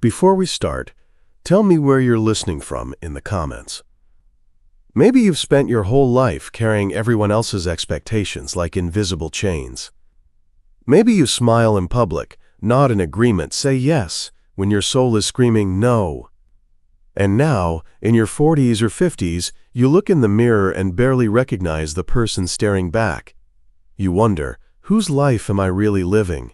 Before we start, tell me where you're listening from in the comments. Maybe you've spent your whole life carrying everyone else's expectations like invisible chains. Maybe you smile in public, nod in agreement, say yes, when your soul is screaming no. And now, in your 40s or 50s, you look in the mirror and barely recognize the person staring back. You wonder, whose life am I really living?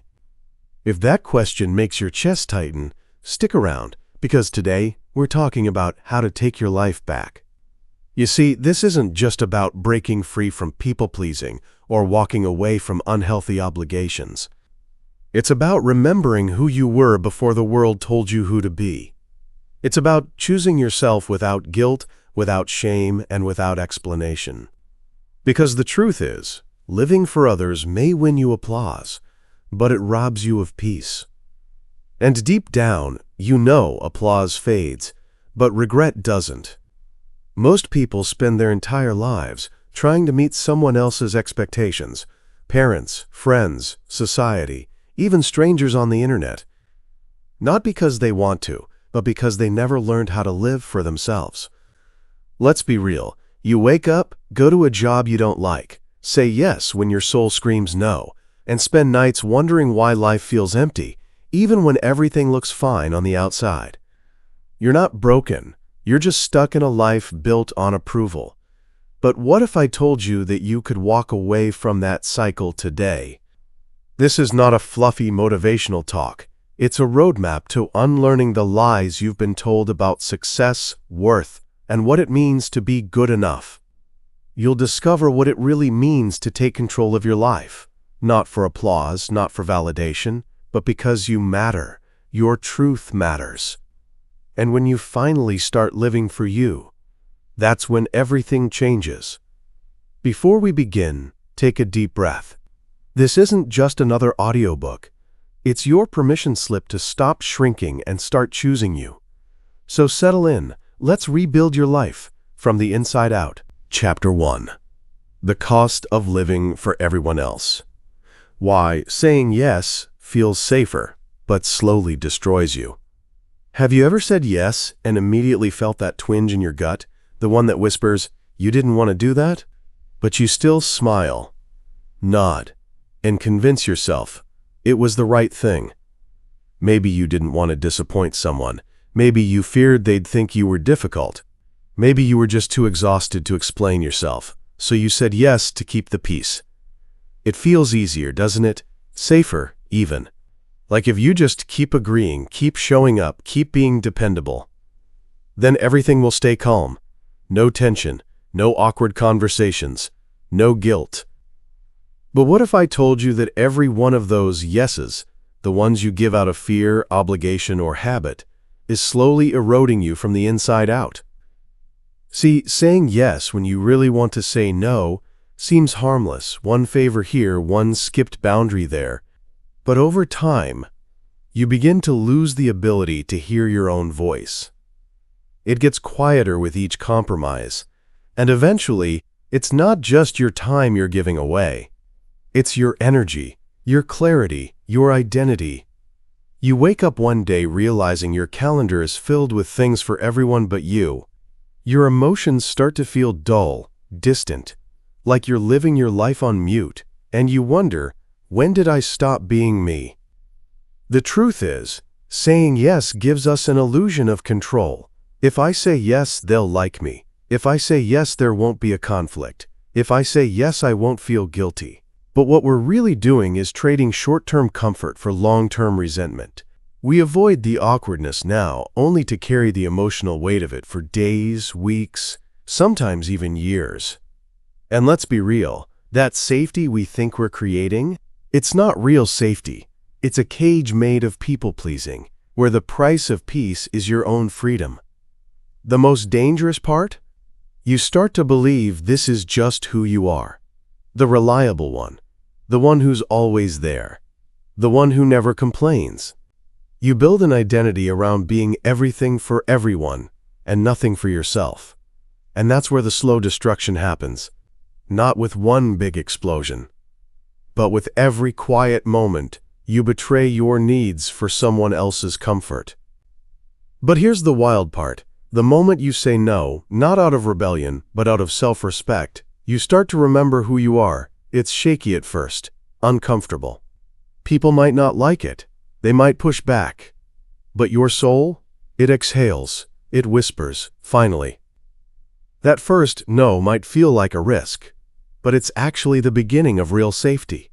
If that question makes your chest tighten, stick around, because today we're talking about how to take your life back. You see, this isn't just about breaking free from people-pleasing or walking away from unhealthy obligations. It's about remembering who you were before the world told you who to be. It's about choosing yourself without guilt, without shame, and without explanation. Because the truth is, living for others may win you applause, but it robs you of peace. And deep down, you know applause fades, but regret doesn't. Most people spend their entire lives trying to meet someone else's expectations, parents, friends, society, even strangers on the internet. Not because they want to, but because they never learned how to live for themselves. Let's be real. You wake up, go to a job you don't like, say yes when your soul screams no, and spend nights wondering why life feels empty, even when everything looks fine on the outside. You're not broken. You're just stuck in a life built on approval. But what if I told you that you could walk away from that cycle today? This is not a fluffy motivational talk. It's a roadmap to unlearning the lies you've been told about success, worth, and what it means to be good enough. You'll discover what it really means to take control of your life, not for applause, not for validation, but because you matter. Your truth matters. And when you finally start living for you, that's when everything changes. Before we begin, take a deep breath. This isn't just another audiobook. It's your permission slip to stop shrinking and start choosing you. So settle in. Let's rebuild your life from the inside out. Chapter 1. The Cost of Living for Everyone Else. Why saying yes feels safer, but slowly destroys you. Have you ever said yes and immediately felt that twinge in your gut, the one that whispers, you didn't want to do that? But you still smile, nod, and convince yourself it was the right thing. Maybe you didn't want to disappoint someone. Maybe you feared they'd think you were difficult. Maybe you were just too exhausted to explain yourself, so you said yes to keep the peace. It feels easier, doesn't it? Safer, even. Like if you just keep agreeing, keep showing up, keep being dependable, then everything will stay calm. No tension, no awkward conversations, no guilt. But what if I told you that every one of those yeses, the ones you give out of fear, obligation, or habit, is slowly eroding you from the inside out? See, saying yes when you really want to say no seems harmless, one favor here, one skipped boundary there. But over time, you begin to lose the ability to hear your own voice. It gets quieter with each compromise, and eventually, it's not just your time you're giving away. It's your energy, your clarity, your identity. You wake up one day realizing your calendar is filled with things for everyone but you. Your emotions start to feel dull, distant, like you're living your life on mute, and you wonder, when did I stop being me? The truth is, saying yes gives us an illusion of control. If I say yes, they'll like me. If I say yes, there won't be a conflict. If I say yes, I won't feel guilty. But what we're really doing is trading short-term comfort for long-term resentment. We avoid the awkwardness now only to carry the emotional weight of it for days, weeks, sometimes even years. And let's be real, that safety we think we're creating, it's not real safety. It's a cage made of people-pleasing, where the price of peace is your own freedom. The most dangerous part? You start to believe this is just who you are. The reliable one. The one who's always there. The one who never complains. You build an identity around being everything for everyone and nothing for yourself. And that's where the slow destruction happens. Not with one big explosion, but with every quiet moment you betray your needs for someone else's comfort. But here's the wild part. The moment you say no, not out of rebellion, but out of self-respect, you start to remember who you are. It's shaky at first, uncomfortable. People might not like it. They might push back. But your soul? It exhales. It whispers, finally. That first no might feel like a risk, but it's actually the beginning of real safety.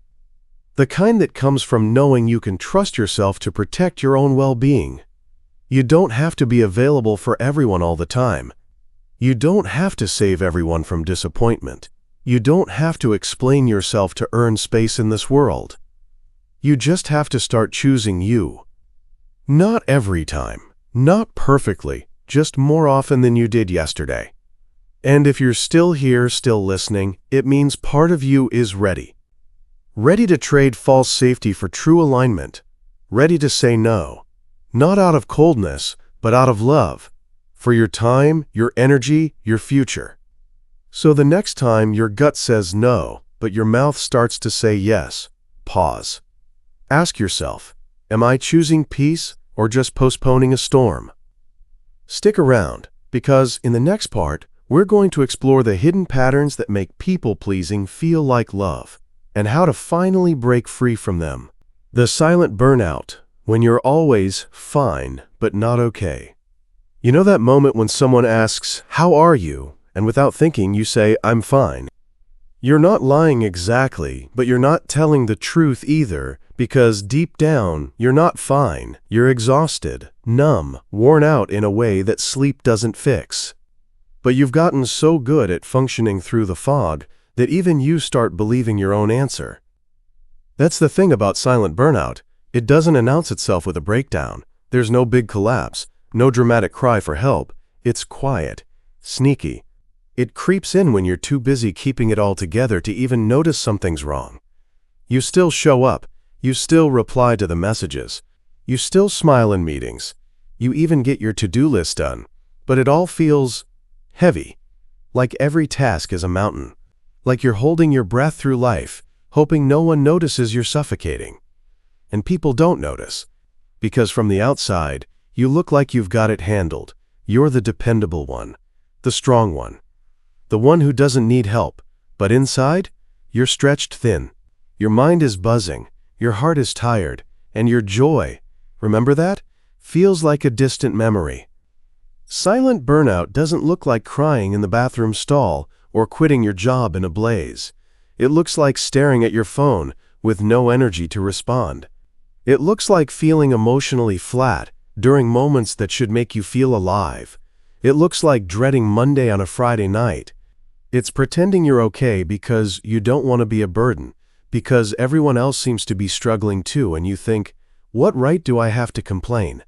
The kind that comes from knowing you can trust yourself to protect your own well-being. You don't have to be available for everyone all the time. You don't have to save everyone from disappointment. You don't have to explain yourself to earn space in this world. You just have to start choosing you. Not every time, not perfectly, just more often than you did yesterday. And if you're still here, still listening, it means part of you is ready. Ready to trade false safety for true alignment. Ready to say no. Not out of coldness, but out of love. For your time, your energy, your future. So the next time your gut says no, but your mouth starts to say yes, pause. Ask yourself, am I choosing peace or just postponing a storm? Stick around, because in the next part, we're going to explore the hidden patterns that make people-pleasing feel like love, and how to finally break free from them. The silent burnout, when you're always fine but not okay. You know that moment when someone asks, "How are you?" and without thinking you say, "I'm fine." You're not lying exactly, but you're not telling the truth either, because deep down, you're not fine. You're exhausted, numb, worn out in a way that sleep doesn't fix. But you've gotten so good at functioning through the fog that even you start believing your own answer. That's the thing about silent burnout. It doesn't announce itself with a breakdown. There's no big collapse, no dramatic cry for help. It's quiet, sneaky. It creeps in when you're too busy keeping it all together to even notice something's wrong. You still show up. You still reply to the messages. You still smile in meetings. You even get your to-do list done. But it all feels heavy. Like every task is a mountain. Like you're holding your breath through life, hoping no one notices you're suffocating. And people don't notice. Because from the outside, you look like you've got it handled. You're the dependable one. The strong one. The one who doesn't need help. But inside, you're stretched thin. Your mind is buzzing. Your heart is tired. And your joy, remember that? Feels like a distant memory. Silent burnout doesn't look like crying in the bathroom stall or quitting your job in a blaze. It looks like staring at your phone with no energy to respond. It looks like feeling emotionally flat during moments that should make you feel alive. It looks like dreading Monday on a Friday night. It's pretending you're okay because you don't want to be a burden, because everyone else seems to be struggling too, and you think, what right do I have to complain?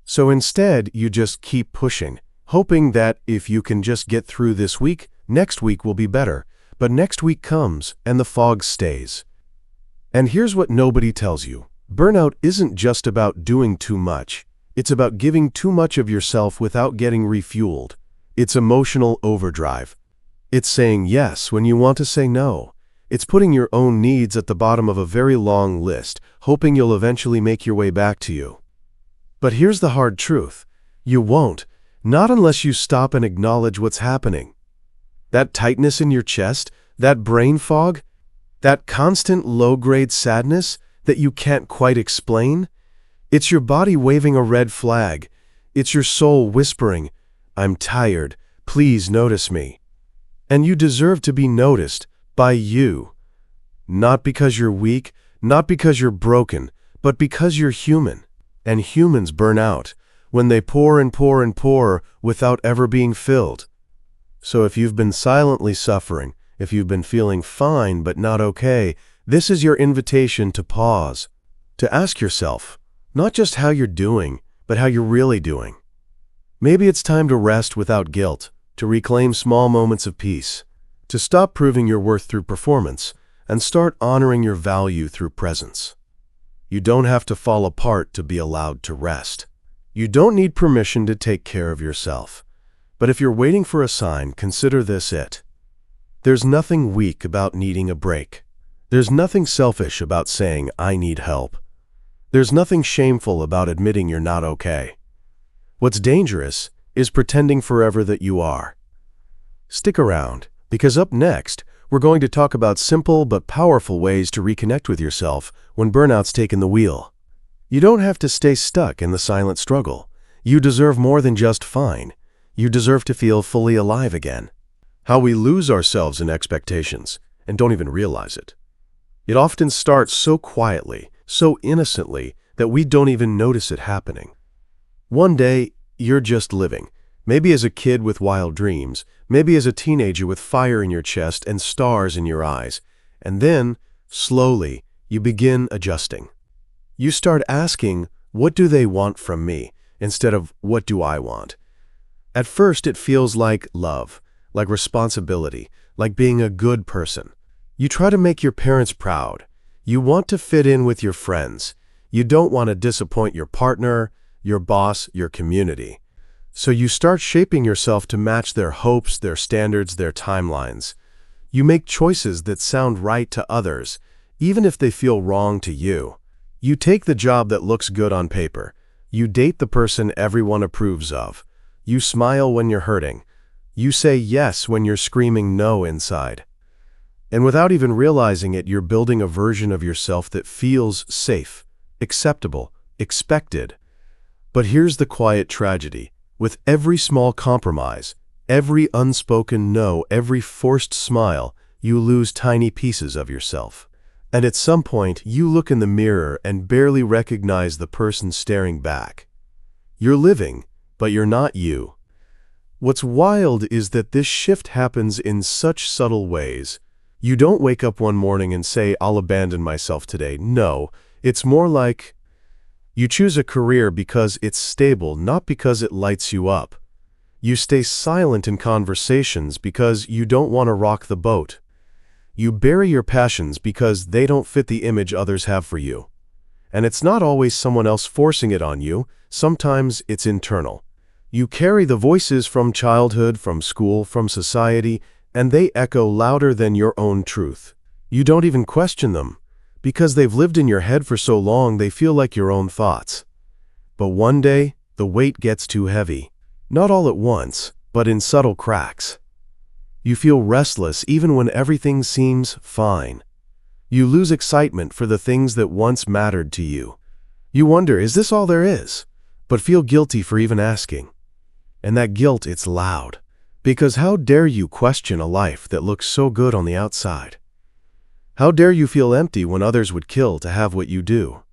So instead, you just keep pushing, hoping that if you can just get through this week, next week will be better. But next week comes, and the fog stays. And here's what nobody tells you. Burnout isn't just about doing too much. It's about giving too much of yourself without getting refueled. It's emotional overdrive. It's saying yes when you want to say no. It's putting your own needs at the bottom of a very long list, hoping you'll eventually make your way back to you. But here's the hard truth. You won't, not unless you stop and acknowledge what's happening. That tightness in your chest, that brain fog, that constant low-grade sadness that you can't quite explain, it's your body waving a red flag. It's your soul whispering, "I'm tired, please notice me." And you deserve to be noticed by you. Not because you're weak, not because you're broken, but because you're human. And humans burn out when they pour and pour and pour without ever being filled. So if you've been silently suffering, if you've been feeling fine but not okay, this is your invitation to pause, to ask yourself, not just how you're doing, but how you're really doing. Maybe it's time to rest without guilt, to reclaim small moments of peace, to stop proving your worth through performance, and start honoring your value through presence. You don't have to fall apart to be allowed to rest. You don't need permission to take care of yourself. But if you're waiting for a sign, consider this it. There's nothing weak about needing a break. There's nothing selfish about saying, "I need help." There's nothing shameful about admitting you're not okay. What's dangerous is pretending forever that you are. Stick around, because up next, we're going to talk about simple but powerful ways to reconnect with yourself when burnout's taken the wheel. You don't have to stay stuck in the silent struggle. You deserve more than just fine. You deserve to feel fully alive again. How we lose ourselves in expectations and don't even realize it. It often starts so quietly, so innocently, that we don't even notice it happening. One day, you're just living, maybe as a kid with wild dreams, maybe as a teenager with fire in your chest and stars in your eyes, and then, slowly, you begin adjusting. You start asking, what do they want from me, instead of what do I want? At first, it feels like love, like responsibility, like being a good person. You try to make your parents proud. You want to fit in with your friends. You don't want to disappoint your partner, your boss, your community. So you start shaping yourself to match their hopes, their standards, their timelines. You make choices that sound right to others, even if they feel wrong to you. You take the job that looks good on paper. You date the person everyone approves of. You smile when you're hurting. You say yes when you're screaming no inside. And without even realizing it, you're building a version of yourself that feels safe, acceptable, expected. But here's the quiet tragedy. With every small compromise, every unspoken no, every forced smile, you lose tiny pieces of yourself. And at some point, you look in the mirror and barely recognize the person staring back. You're living, but you're not you. What's wild is that this shift happens in such subtle ways. You don't wake up one morning and say, I'll abandon myself today. No, it's more like you choose a career because it's stable, not because it lights you up. You stay silent in conversations because you don't want to rock the boat. You bury your passions because they don't fit the image others have for you. And it's not always someone else forcing it on you. Sometimes it's internal. You carry the voices from childhood, from school, from society, and they echo louder than your own truth. You don't even question them. Because they've lived in your head for so long, they feel like your own thoughts. But one day, the weight gets too heavy. Not all at once, but in subtle cracks. You feel restless even when everything seems fine. You lose excitement for the things that once mattered to you. You wonder, is this all there is? But feel guilty for even asking. And that guilt, it's loud. Because how dare you question a life that looks so good on the outside? How dare you feel empty when others would kill to have what you do?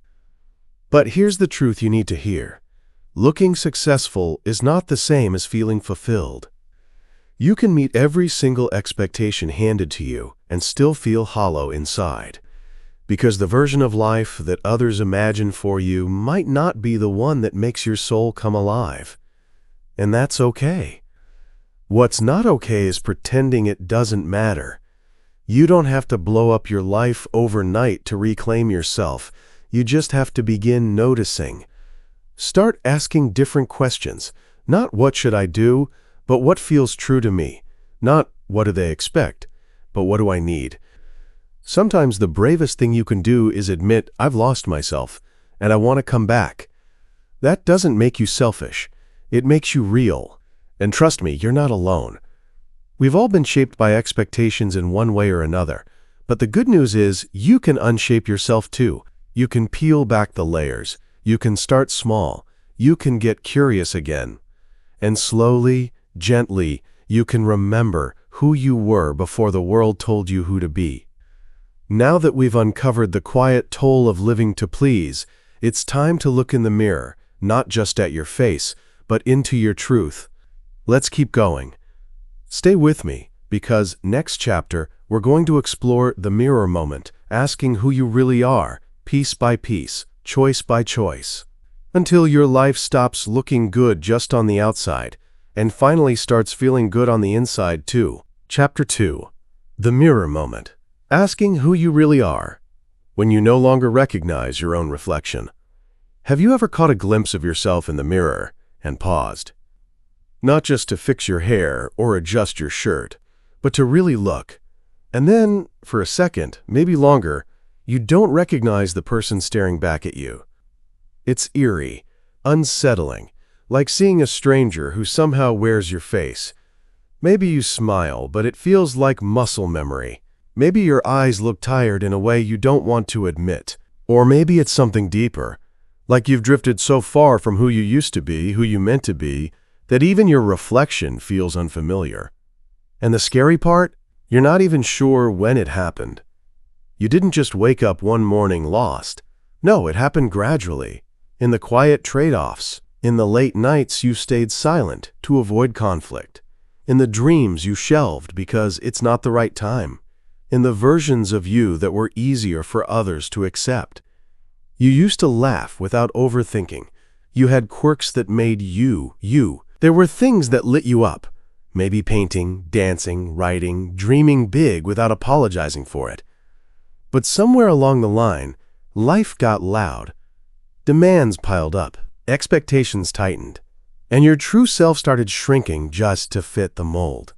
But here's the truth you need to hear. Looking successful is not the same as feeling fulfilled. You can meet every single expectation handed to you and still feel hollow inside. Because the version of life that others imagine for you might not be the one that makes your soul come alive. And that's okay. What's not okay is pretending it doesn't matter. You don't have to blow up your life overnight to reclaim yourself. You just have to begin noticing. Start asking different questions. Not what should I do, but what feels true to me. Not what do they expect, but what do I need. Sometimes the bravest thing you can do is admit, I've lost myself, and I want to come back. That doesn't make you selfish. It makes you real. And trust me, you're not alone. We've all been shaped by expectations in one way or another, but the good news is you can unshape yourself too. You can peel back the layers. You can start small. You can get curious again. And slowly, gently, you can remember who you were before the world told you who to be. Now that we've uncovered the quiet toll of living to please, it's time to look in the mirror, not just at your face, but into your truth. Let's keep going. Stay with me, because next chapter, we're going to explore the mirror moment, asking who you really are, piece by piece, choice by choice, until your life stops looking good just on the outside, and finally starts feeling good on the inside too. Chapter 2. The Mirror Moment. Asking who you really are, when you no longer recognize your own reflection. Have you ever caught a glimpse of yourself in the mirror and paused? Not just to fix your hair or adjust your shirt, but to really look. And then, for a second, maybe longer, you don't recognize the person staring back at you. It's eerie, unsettling, like seeing a stranger who somehow wears your face. Maybe you smile, but it feels like muscle memory. Maybe your eyes look tired in a way you don't want to admit. Or maybe it's something deeper, like you've drifted so far from who you used to be, who you meant to be, that even your reflection feels unfamiliar. And the scary part? You're not even sure when it happened. You didn't just wake up one morning lost. No, it happened gradually, in the quiet trade-offs, in the late nights you stayed silent to avoid conflict, in the dreams you shelved because it's not the right time, in the versions of you that were easier for others to accept. You used to laugh without overthinking. You had quirks that made you, you. There were things that lit you up, maybe painting, dancing, writing, dreaming big without apologizing for it. But somewhere along the line, life got loud. Demands piled up, expectations tightened, and your true self started shrinking just to fit the mold.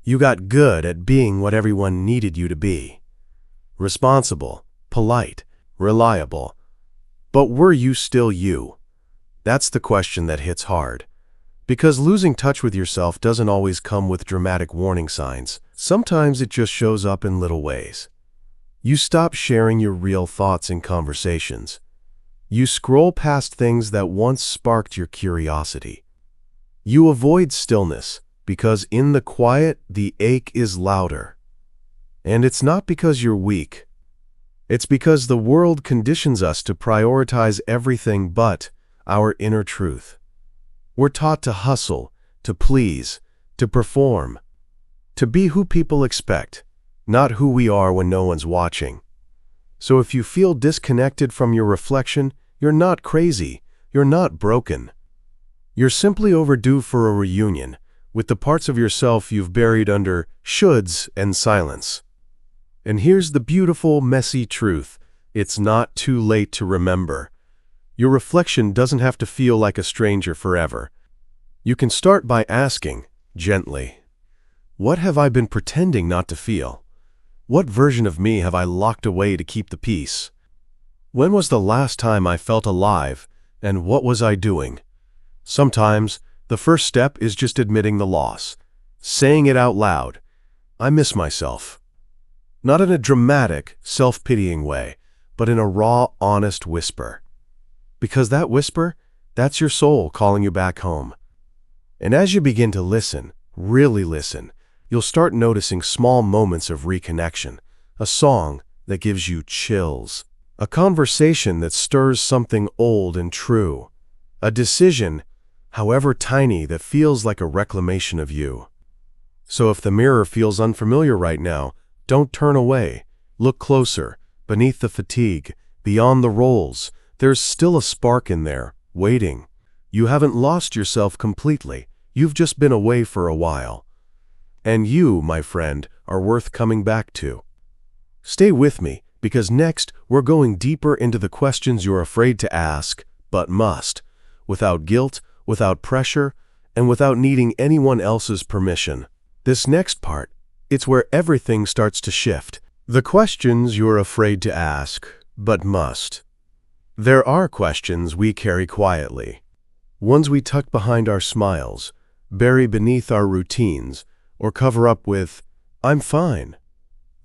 You got good at being what everyone needed you to be. Responsible, polite, reliable. But were you still you? That's the question that hits hard. Because losing touch with yourself doesn't always come with dramatic warning signs. Sometimes it just shows up in little ways. You stop sharing your real thoughts in conversations. You scroll past things that once sparked your curiosity. You avoid stillness because in the quiet, the ache is louder. And it's not because you're weak. It's because the world conditions us to prioritize everything but our inner truth. We're taught to hustle, to please, to perform, to be who people expect, not who we are when no one's watching. So if you feel disconnected from your reflection, you're not crazy, you're not broken. You're simply overdue for a reunion with the parts of yourself you've buried under shoulds and silence. And here's the beautiful, messy truth. It's not too late to remember. Your reflection doesn't have to feel like a stranger forever. You can start by asking, gently, what have I been pretending not to feel? What version of me have I locked away to keep the peace? When was the last time I felt alive, and what was I doing? Sometimes, the first step is just admitting the loss, saying it out loud. I miss myself. Not in a dramatic, self-pitying way, but in a raw, honest whisper. Because that whisper, that's your soul calling you back home. And as you begin to listen, really listen, you'll start noticing small moments of reconnection, a song that gives you chills, a conversation that stirs something old and true, a decision, however tiny, that feels like a reclamation of you. So if the mirror feels unfamiliar right now, don't turn away. Look closer, beneath the fatigue, beyond the roles. There's still a spark in there, waiting. You haven't lost yourself completely. You've just been away for a while. And you, my friend, are worth coming back to. Stay with me, because next we're going deeper into the questions you're afraid to ask, but must, without guilt, without pressure, and without needing anyone else's permission. This next part, it's where everything starts to shift. The questions you're afraid to ask, but must. There are questions we carry quietly. Ones we tuck behind our smiles, bury beneath our routines, or cover up with, "I'm fine."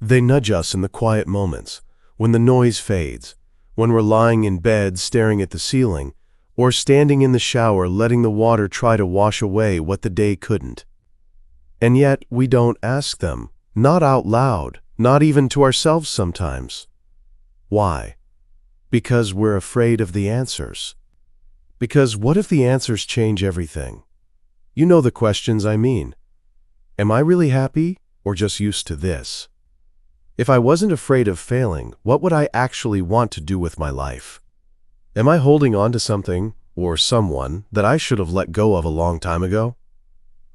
They nudge us in the quiet moments, when the noise fades, when we're lying in bed staring at the ceiling, or standing in the shower letting the water try to wash away what the day couldn't. And yet we don't ask them, not out loud, not even to ourselves sometimes. Why? Because we're afraid of the answers. Because what if the answers change everything? You know the questions I mean. Am I really happy, or just used to this? If I wasn't afraid of failing, what would I actually want to do with my life? Am I holding on to something, or someone, that I should have let go of a long time ago?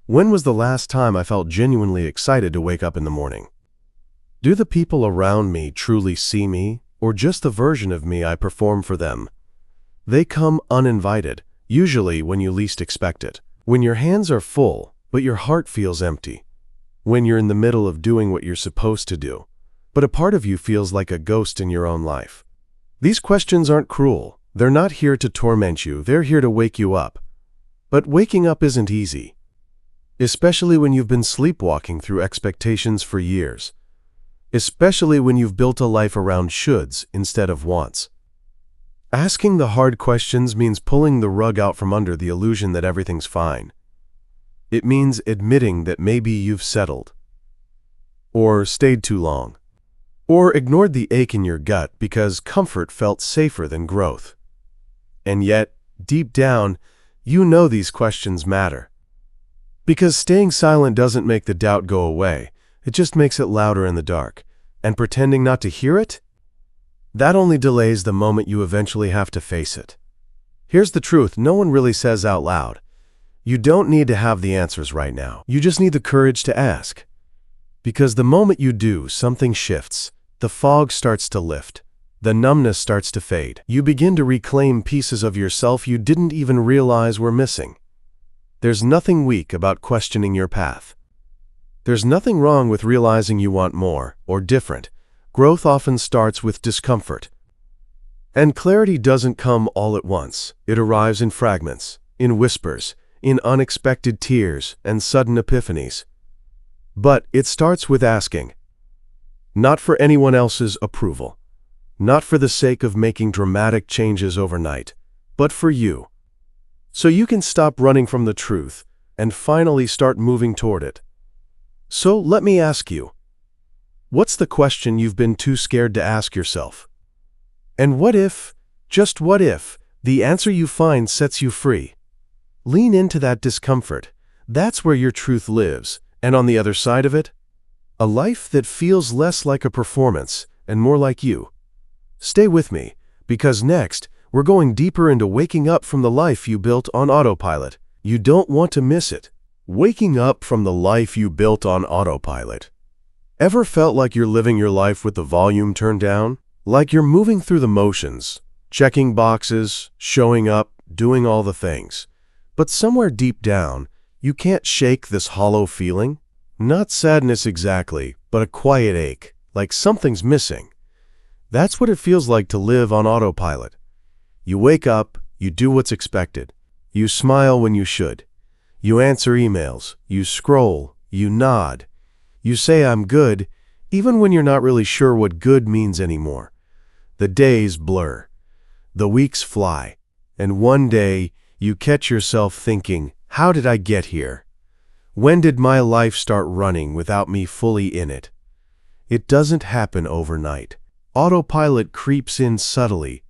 When was the last time I felt genuinely excited to wake up in the morning? Do the people around me truly see me, or just the version of me I perform for them? They come uninvited, usually when you least expect it. When your hands are full, but your heart feels empty. When you're in the middle of doing what you're supposed to do, but a part of you feels like a ghost in your own life. These questions aren't cruel. They're not here to torment you. They're here to wake you up. But waking up isn't easy, especially when you've been sleepwalking through expectations for years, especially when you've built a life around shoulds instead of wants. Asking the hard questions means pulling the rug out from under the illusion that everything's fine. It means admitting that maybe you've settled, or stayed too long, or ignored the ache in your gut because comfort felt safer than growth. And yet, deep down, you know these questions matter. Because staying silent doesn't make the doubt go away, it just makes it louder in the dark. And pretending not to hear it? That only delays the moment you eventually have to face it. Here's the truth no one really says out loud. You don't need to have the answers right now. You just need the courage to ask. Because the moment you do, something shifts. The fog starts to lift. The numbness starts to fade. You begin to reclaim pieces of yourself you didn't even realize were missing. There's nothing weak about questioning your path. There's nothing wrong with realizing you want more or different. Growth often starts with discomfort. And clarity doesn't come all at once. It arrives in fragments, in whispers, in unexpected tears and sudden epiphanies. But it starts with asking. Not for anyone else's approval. Not for the sake of making dramatic changes overnight, but for you. So you can stop running from the truth and finally start moving toward it. So let me ask you, what's the question you've been too scared to ask yourself? And what if, just what if, the answer you find sets you free? Lean into that discomfort. That's where your truth lives. And on the other side of it, a life that feels less like a performance and more like you. Stay with me, because next, we're going deeper into waking up from the life you built on autopilot. You don't want to miss it. Waking up from the life you built on autopilot. Ever felt like you're living your life with the volume turned down? Like you're moving through the motions, checking boxes, showing up, doing all the things. But somewhere deep down, you can't shake this hollow feeling? Not sadness exactly, but a quiet ache, like something's missing. That's what it feels like to live on autopilot. You wake up, you do what's expected. You smile when you should. You answer emails, you scroll, you nod. You say I'm good, even when you're not really sure what good means anymore. The days blur. The weeks fly. And one day, you catch yourself thinking, how did I get here? When did my life start running without me fully in it? It doesn't happen overnight. Autopilot creeps in subtly.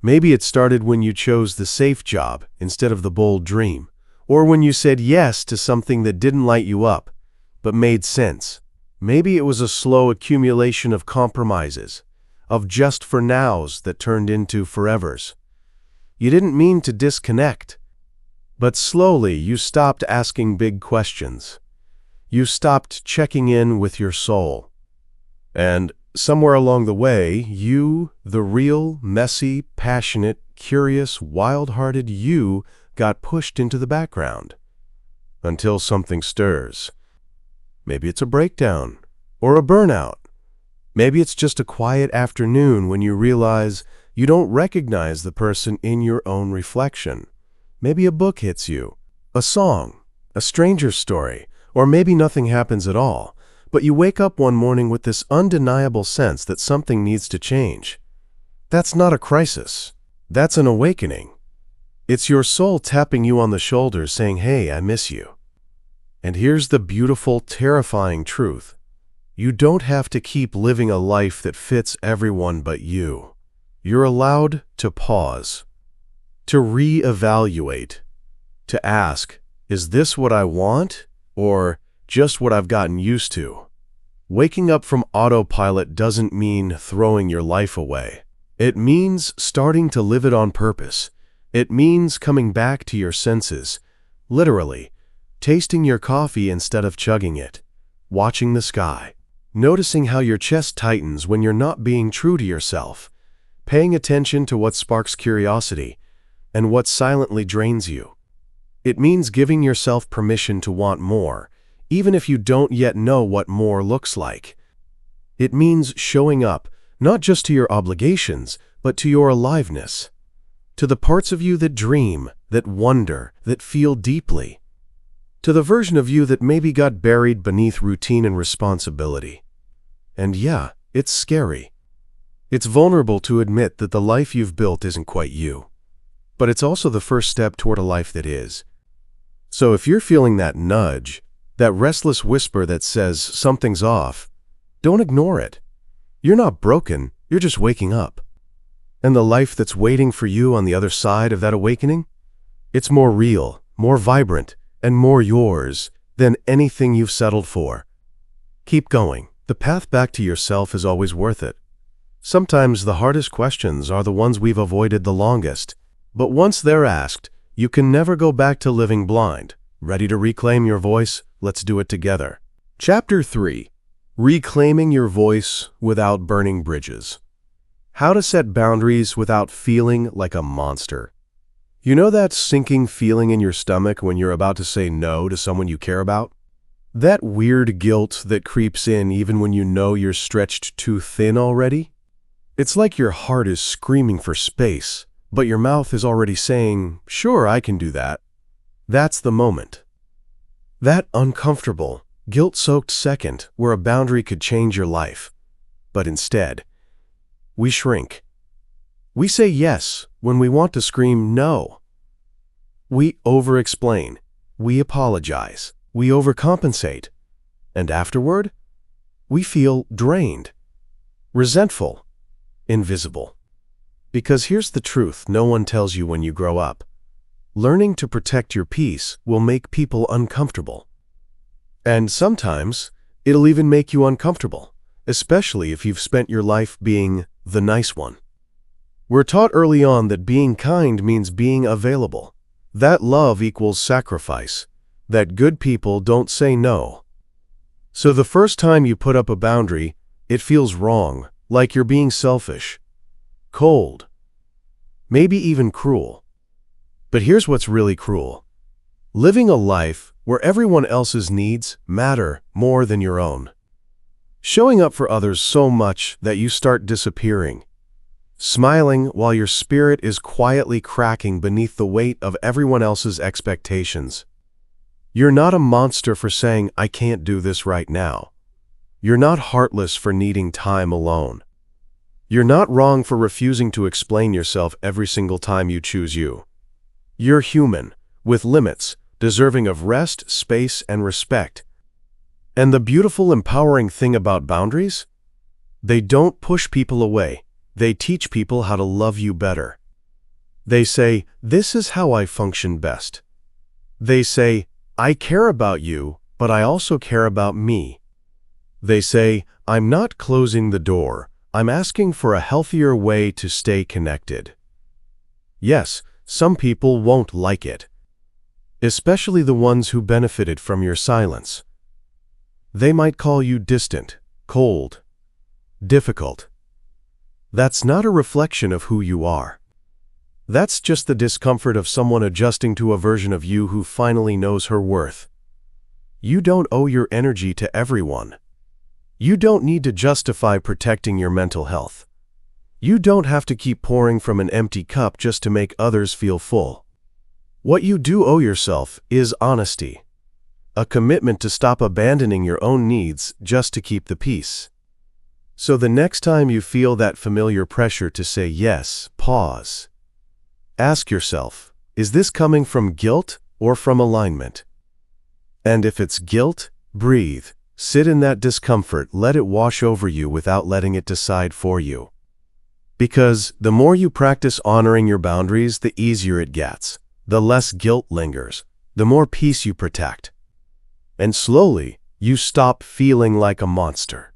Maybe it started when you chose the safe job instead of the bold dream, or when you said yes to something that didn't light you up, but made sense. Maybe it was a slow accumulation of compromises, of just for nows that turned into forevers. You didn't mean to disconnect, but slowly you stopped asking big questions. You stopped checking in with your soul. And somewhere along the way, you, the real, messy, passionate, curious, wild-hearted you, got pushed into the background. Until something stirs. Maybe it's a breakdown, or a burnout. Maybe it's just a quiet afternoon when you realize you don't recognize the person in your own reflection. Maybe a book hits you, a song, a stranger's story, or maybe nothing happens at all, but you wake up one morning with this undeniable sense that something needs to change. That's not a crisis. That's an awakening. It's your soul tapping you on the shoulder saying, hey, I miss you. And here's the beautiful, terrifying truth. You don't have to keep living a life that fits everyone but you. You're allowed to pause, to reevaluate, to ask, is this what I want, or just what I've gotten used to? Waking up from autopilot doesn't mean throwing your life away. It means starting to live it on purpose. It means coming back to your senses, literally, tasting your coffee instead of chugging it, watching the sky, noticing how your chest tightens when you're not being true to yourself, paying attention to what sparks curiosity and what silently drains you. It means giving yourself permission to want more, even if you don't yet know what more looks like. It means showing up, not just to your obligations, but to your aliveness. to the parts of you that dream, that wonder, that feel deeply, to the version of you that maybe got buried beneath routine and responsibility. And yeah, it's scary. It's vulnerable to admit that the life you've built isn't quite you. But it's also the first step toward a life that is. So if you're feeling that nudge, that restless whisper that says something's off, don't ignore it. You're not broken, you're just waking up. And the life that's waiting for you on the other side of that awakening? It's more real, more vibrant, and more yours than anything you've settled for. Keep going. The path back to yourself is always worth it. Sometimes the hardest questions are the ones we've avoided the longest, but once they're asked, you can never go back to living blind. Ready to reclaim your voice? Let's do it together. Chapter 3. Reclaiming your voice without burning bridges. How to set boundaries without feeling like a monster. You know that sinking feeling in your stomach when you're about to say no to someone you care about? That weird guilt that creeps in even when you know you're stretched too thin already? It's like your heart is screaming for space, but your mouth is already saying, "Sure, I can do that." That's the moment. That uncomfortable, guilt-soaked second where a boundary could change your life. But instead, we shrink. We say yes when we want to scream no. We over-explain. We apologize. We overcompensate. And afterward, we feel drained, resentful, invisible. Because here's the truth no one tells you when you grow up. Learning to protect your peace will make people uncomfortable. And sometimes, it'll even make you uncomfortable, especially if you've spent your life being the nice one. We're taught early on that being kind means being available, that love equals sacrifice, that good people don't say no. So the first time you put up a boundary, it feels wrong, like you're being selfish, cold, maybe even cruel. But here's what's really cruel. Living a life where everyone else's needs matter more than your own. Showing up for others so much that you start disappearing. Smiling while your spirit is quietly cracking beneath the weight of everyone else's expectations. You're not a monster for saying, "I can't do this right now." You're not heartless for needing time alone. You're not wrong for refusing to explain yourself every single time you choose you. You're human, with limits, deserving of rest, space, and respect. And the beautiful, empowering thing about boundaries? They don't push people away. They teach people how to love you better. They say, "This is how I function best." They say, "I care about you, but I also care about me." They say, "I'm not closing the door. I'm asking for a healthier way to stay connected." Yes, some people won't like it, especially the ones who benefited from your silence. They might call you distant, cold, difficult. That's not a reflection of who you are. That's just the discomfort of someone adjusting to a version of you who finally knows her worth. You don't owe your energy to everyone. You don't need to justify protecting your mental health. You don't have to keep pouring from an empty cup just to make others feel full. What you do owe yourself is honesty, a commitment to stop abandoning your own needs just to keep the peace. So the next time you feel that familiar pressure to say yes, pause. Ask yourself, is this coming from guilt or from alignment? And if it's guilt, breathe. Sit in that discomfort, let it wash over you without letting it decide for you. Because the more you practice honoring your boundaries, the easier it gets. The less guilt lingers, the more peace you protect. And slowly, you stop feeling like a monster.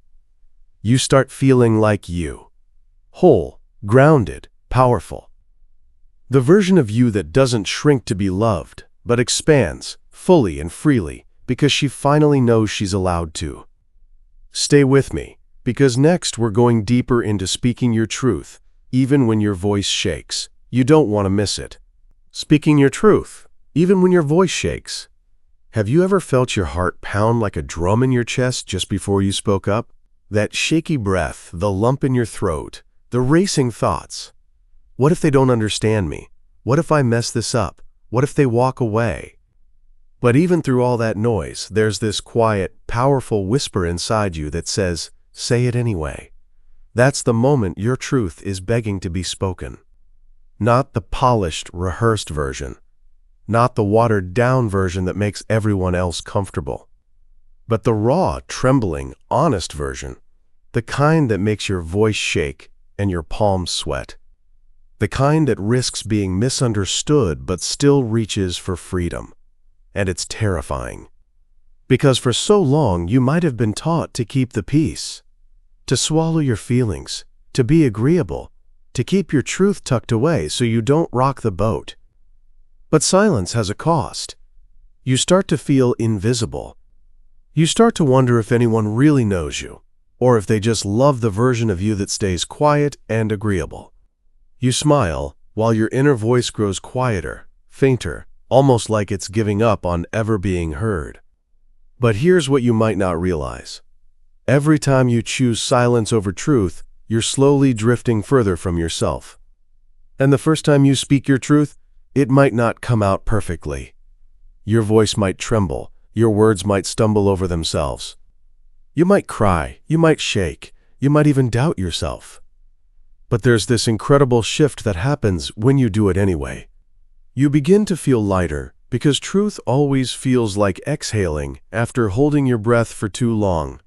You start feeling like you. Whole, grounded, powerful. The version of you that doesn't shrink to be loved, but expands, fully and freely, because she finally knows she's allowed to. Stay with me, because next we're going deeper into speaking your truth, even when your voice shakes. You don't want to miss it. Speaking your truth, even when your voice shakes. Have you ever felt your heart pound like a drum in your chest just before you spoke up? That shaky breath, the lump in your throat, the racing thoughts. What if they don't understand me? What if I mess this up? What if they walk away? But even through all that noise, there's this quiet, powerful whisper inside you that says, say it anyway. That's the moment your truth is begging to be spoken. Not the polished, rehearsed version. Not the watered-down version that makes everyone else comfortable. But the raw, trembling, honest version. The kind that makes your voice shake and your palms sweat. The kind that risks being misunderstood but still reaches for freedom. And it's terrifying. Because for so long you might have been taught to keep the peace, to swallow your feelings, to be agreeable, to keep your truth tucked away so you don't rock the boat. But silence has a cost. You start to feel invisible. You start to wonder if anyone really knows you, or if they just love the version of you that stays quiet and agreeable. You smile while your inner voice grows quieter, fainter, almost like it's giving up on ever being heard. But here's what you might not realize. Every time you choose silence over truth, you're slowly drifting further from yourself. And the first time you speak your truth, it might not come out perfectly. Your voice might tremble, your words might stumble over themselves. You might cry, you might shake, you might even doubt yourself. But there's this incredible shift that happens when you do it anyway. You begin to feel lighter because truth always feels like exhaling after holding your breath for too long.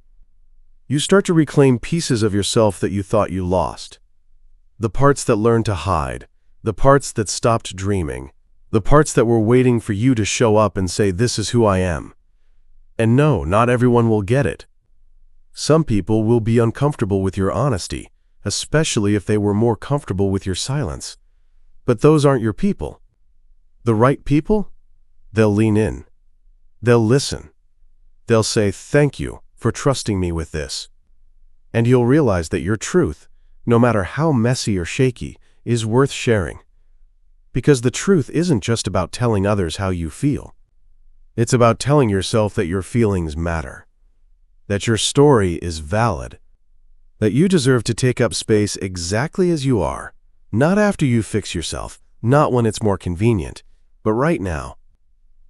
You start to reclaim pieces of yourself that you thought you lost. The parts that learned to hide, the parts that stopped dreaming, the parts that were waiting for you to show up and say, this is who I am. And no, not everyone will get it. Some people will be uncomfortable with your honesty, especially if they were more comfortable with your silence. But those aren't your people. The right people? They'll lean in. They'll listen. They'll say, thank you for trusting me with this. And you'll realize that your truth, no matter how messy or shaky, is worth sharing. Because the truth isn't just about telling others how you feel. It's about telling yourself that your feelings matter, that your story is valid, that you deserve to take up space exactly as you are, not after you fix yourself, not when it's more convenient, but right now.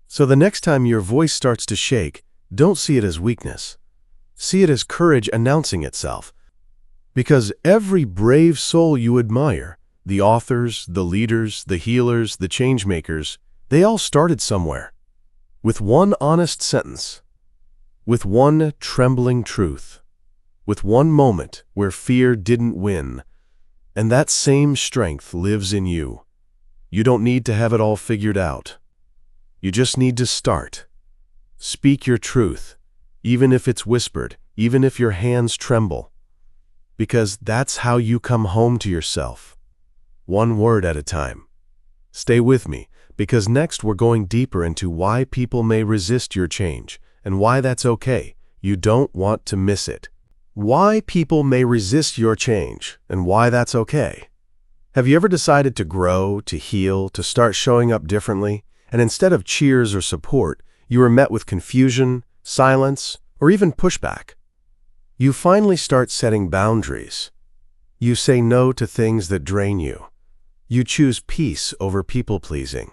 So the next time your voice starts to shake, don't see it as weakness. See it as courage announcing itself. Because every brave soul you admire, the authors, the leaders, the healers, the changemakers, they all started somewhere. With one honest sentence. With one trembling truth. With one moment where fear didn't win. And that same strength lives in you. You don't need to have it all figured out. You just need to start. Speak your truth, even if it's whispered, even if your hands tremble. Because that's how you come home to yourself. One word at a time. Stay with me, because next we're going deeper into why people may resist your change, and why that's okay. You don't want to miss it. Why people may resist your change, and why that's okay. Have you ever decided to grow, to heal, to start showing up differently, and instead of cheers or support, you were met with confusion, silence, or even pushback? You finally start setting boundaries. You say no to things that drain you. You choose peace over people-pleasing.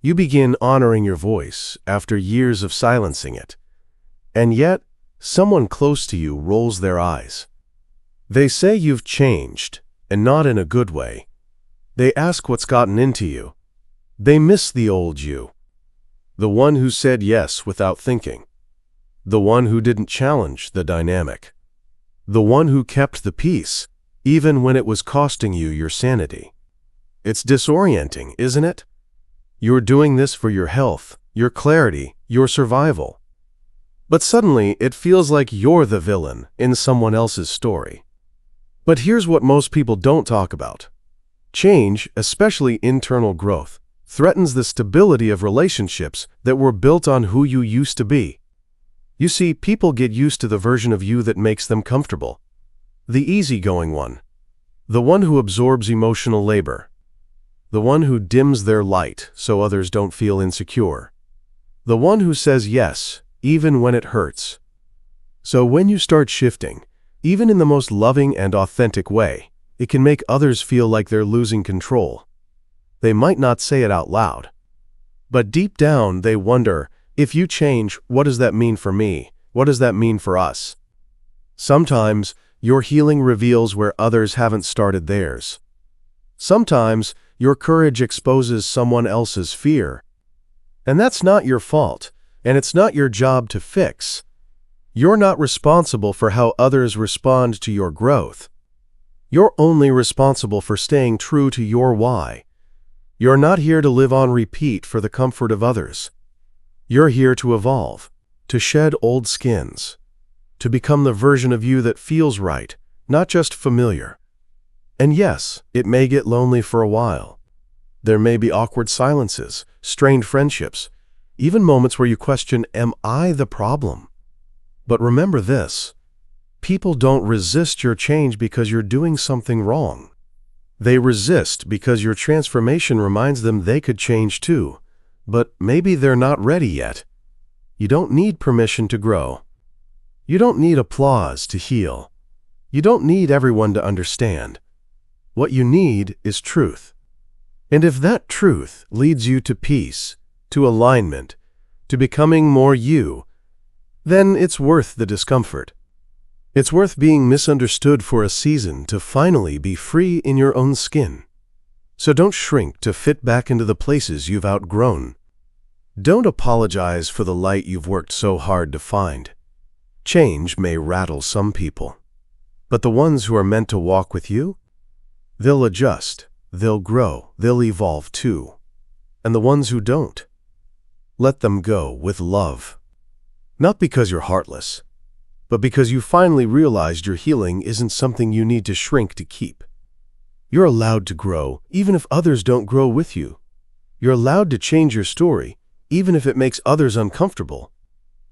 You begin honoring your voice after years of silencing it. And yet, someone close to you rolls their eyes. They say you've changed, and not in a good way. They ask what's gotten into you. They miss the old you. The one who said yes without thinking. The one who didn't challenge the dynamic. The one who kept the peace, even when it was costing you your sanity. It's disorienting, isn't it? You're doing this for your health, your clarity, your survival. But suddenly, it feels like you're the villain in someone else's story. But here's what most people don't talk about. Change, especially internal growth, threatens the stability of relationships that were built on who you used to be. You see, people get used to the version of you that makes them comfortable. The easygoing one. The one who absorbs emotional labor. The one who dims their light so others don't feel insecure. The one who says yes, even when it hurts. So when you start shifting, even in the most loving and authentic way, It can make others feel like they're losing control. They might not say it out loud, but deep down they wonder, if you change, what does that mean for me? What does that mean for us? Sometimes your healing reveals where others haven't started theirs. Sometimes your courage exposes someone else's fear. And that's not your fault, and it's not your job to fix. You're not responsible for how others respond to your growth. You're only responsible for staying true to your why. You're not here to live on repeat for the comfort of others. You're here to evolve, to shed old skins, to become the version of you that feels right, not just familiar. And yes, it may get lonely for a while. There may be awkward silences, strained friendships, even moments where you question, am I the problem? But remember this, people don't resist your change because you're doing something wrong. They resist because your transformation reminds them they could change too, but maybe they're not ready yet. You don't need permission to grow. You don't need applause to heal. You don't need everyone to understand. What you need is truth. And if that truth leads you to peace, to alignment, to becoming more you, then it's worth the discomfort. It's worth being misunderstood for a season to finally be free in your own skin. So don't shrink to fit back into the places you've outgrown. Don't apologize for the light you've worked so hard to find. Change may rattle some people, but the ones who are meant to walk with you, they'll adjust, they'll grow, they'll evolve too. And the ones who don't, let them go with love. Not because you're heartless, but because you finally realized your healing isn't something you need to shrink to keep. You're allowed to grow, even if others don't grow with you. You're allowed to change your story, even if it makes others uncomfortable.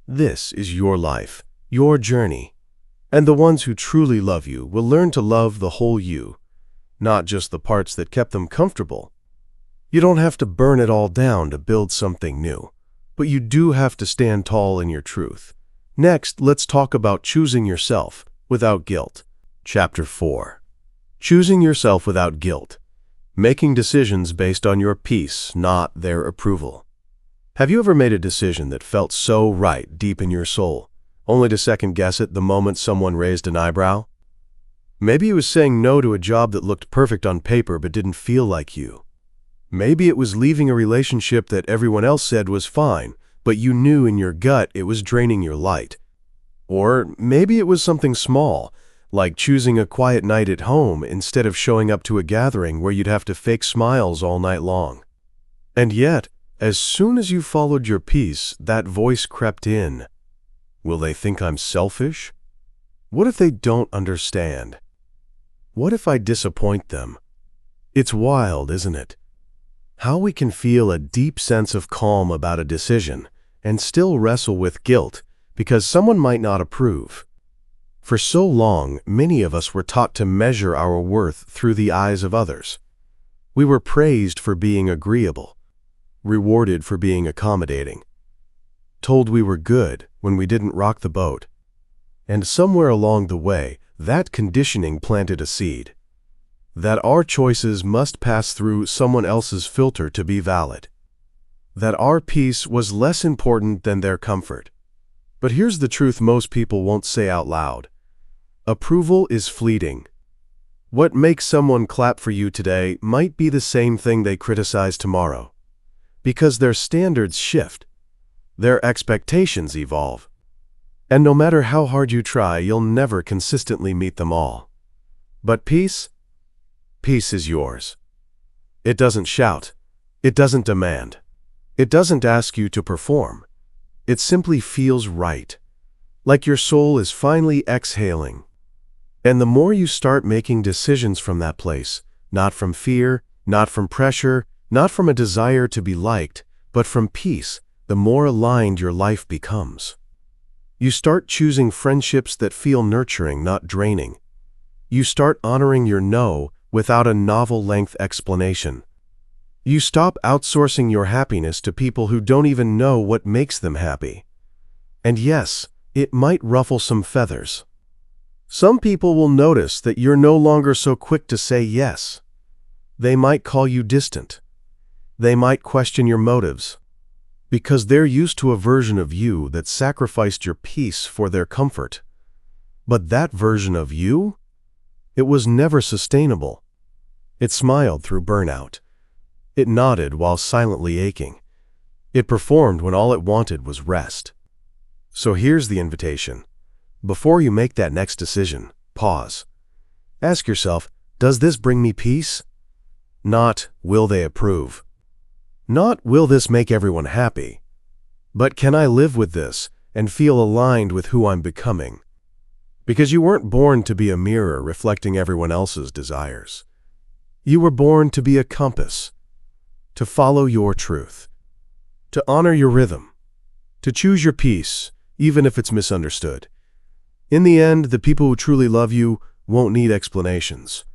This is your life, your journey. And the ones who truly love you will learn to love the whole you, not just the parts that kept them comfortable. You don't have to burn it all down to build something new, but you do have to stand tall in your truth. Next, let's talk about choosing yourself without guilt. Chapter 4. Choosing yourself without guilt. Making decisions based on your peace, not their approval. Have you ever made a decision that felt so right deep in your soul, only to second-guess it the moment someone raised an eyebrow? Maybe it was saying no to a job that looked perfect on paper but didn't feel like you. Maybe it was leaving a relationship that everyone else said was fine, but you knew in your gut it was draining your light. Or maybe it was something small, like choosing a quiet night at home instead of showing up to a gathering where you'd have to fake smiles all night long. And yet, as soon as you followed your peace, that voice crept in. Will they think I'm selfish? What if they don't understand? What if I disappoint them? It's wild, isn't it? How we can feel a deep sense of calm about a decision and still wrestle with guilt because someone might not approve. For so long, many of us were taught to measure our worth through the eyes of others. We were praised for being agreeable, rewarded for being accommodating, told we were good when we didn't rock the boat. And somewhere along the way, that conditioning planted a seed. That our choices must pass through someone else's filter to be valid. That our peace was less important than their comfort. But here's the truth most people won't say out loud. Approval is fleeting. What makes someone clap for you today might be the same thing they criticize tomorrow. Because their standards shift. Their expectations evolve. And no matter how hard you try, you'll never consistently meet them all. But peace? Peace is yours. It doesn't shout. It doesn't demand. It doesn't ask you to perform. It simply feels right, like your soul is finally exhaling. And the more you start making decisions from that place, not from fear, not from pressure, not from a desire to be liked, but from peace, the more aligned your life becomes. You start choosing friendships that feel nurturing, not draining. You start honoring your no without a novel-length explanation. You stop outsourcing your happiness to people who don't even know what makes them happy. And yes, it might ruffle some feathers. Some people will notice that you're no longer so quick to say yes. They might call you distant. They might question your motives, because they're used to a version of you that sacrificed your peace for their comfort. But that version of you? It was never sustainable. It smiled through burnout. It nodded while silently aching. It performed when all it wanted was rest. So here's the invitation. Before you make that next decision, pause. Ask yourself, does this bring me peace? Not, will they approve? Not, will this make everyone happy? But can I live with this and feel aligned with who I'm becoming? Because you weren't born to be a mirror reflecting everyone else's desires. You were born to be a compass, to follow your truth, to honor your rhythm, to choose your peace, even if it's misunderstood. In the end, the people who truly love you won't need explanations.